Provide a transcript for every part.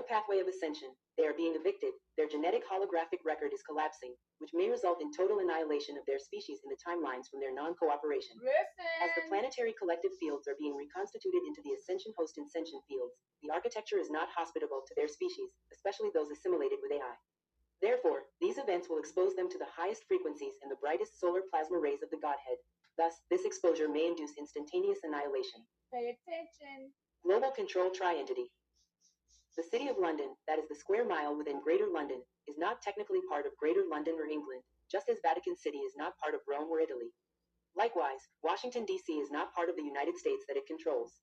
pathway of ascension, they are being evicted, their genetic holographic record is collapsing, which may result in total annihilation of their species in the timelines from their non-cooperation. As the Listen. planetary collective fields are being reconstituted into the ascension host ascension fields, the architecture is not hospitable to their species, especially those assimilated with AI. Therefore, these events will expose them to the highest frequencies and the brightest solar plasma rays of the Godhead. Thus, this exposure may induce instantaneous annihilation. Pay attention. Global control trientity. The City of London, that is the square mile within Greater London, is not technically part of Greater London or England, just as Vatican City is not part of Rome or Italy. Likewise, Washington, D.C. is not part of the United States that it controls.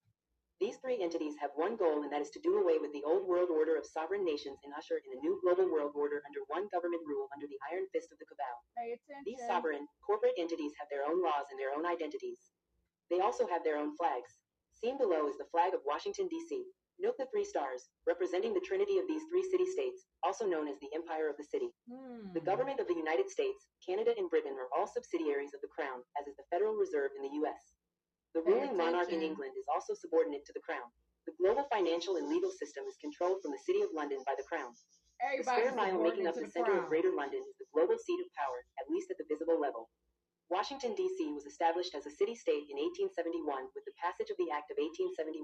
These three entities have one goal, and that is to do away with the old world order of sovereign nations and usher in a new global world order under one government rule under the iron fist of the cabal. Pay attention. These sovereign, corporate entities have their own laws and their own identities. They also have their own flags. Seen below is the flag of Washington, D.C. Note the 3 stars, representing the trinity of these 3 city-states, also known as the Empire of the City. The government of the United States, Canada, and Britain are all subsidiaries of the Crown, as is the Federal Reserve in the U.S. The ruling monarch in England is also subordinate to the Crown. The global financial and legal system is controlled from the City of London by the Crown. The square mile making up the center of Greater London is the global seat of power, at least at the visible level. Washington, D.C. was established as a city-state in 1871 with the passage of the Act of 1871,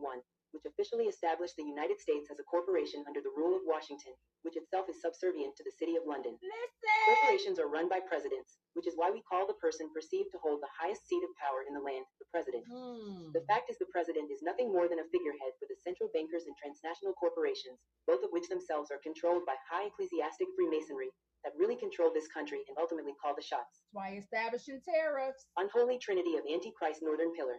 which officially established the United States as a corporation under the rule of Washington, which itself is subservient to the City of London. Listen. Corporations are run by presidents, which is why we call the person perceived to hold the highest seat of power in the land the president. The fact is the president is nothing more than a figurehead for the central bankers and transnational corporations, both of which themselves are controlled by high ecclesiastic Freemasonry, that really control this country and ultimately call the shots. That's why establishing tariffs. Unholy Trinity of Antichrist Northern Pillar.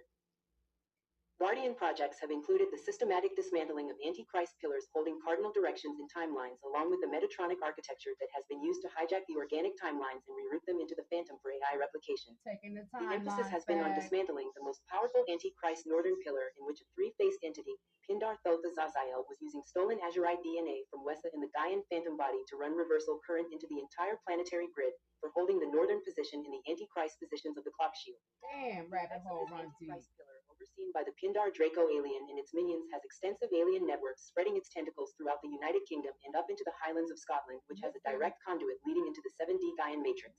Guardian projects have included the systematic dismantling of Antichrist pillars holding cardinal directions and timelines, along with the Metatronic architecture that has been used to hijack the organic timelines and reroute them into the phantom for AI replication. Taking the The emphasis has back. been on dismantling the most powerful Antichrist Northern Pillar, in which a 3-faced entity, Pindar Thoth Azazel, was using stolen Azurite DNA from Wessa in the Gaian phantom body to run reversal current into the entire planetary grid for holding the northern position in the Antichrist positions of the clock shield. Damn, rabbit hole runs deep. Pillar, overseen by the Pindar Draco alien and its minions, has extensive alien networks spreading its tentacles throughout the United Kingdom and up into the Highlands of Scotland, which has a direct conduit leading into the 7D Gaian matrix.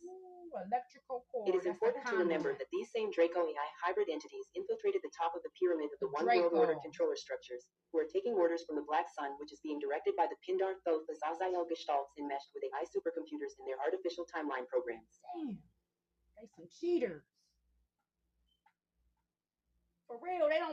Electrical cord. It is important to remember that these same Draco AI hybrid entities infiltrated the top of the pyramid of the One World Order controller structures, who are taking orders from the Black Sun, which is being directed by the Pindar Thoth Azazel gestalts enmeshed with AI supercomputers in their artificial timeline programs. Damn, they some cheaters. For real, they don't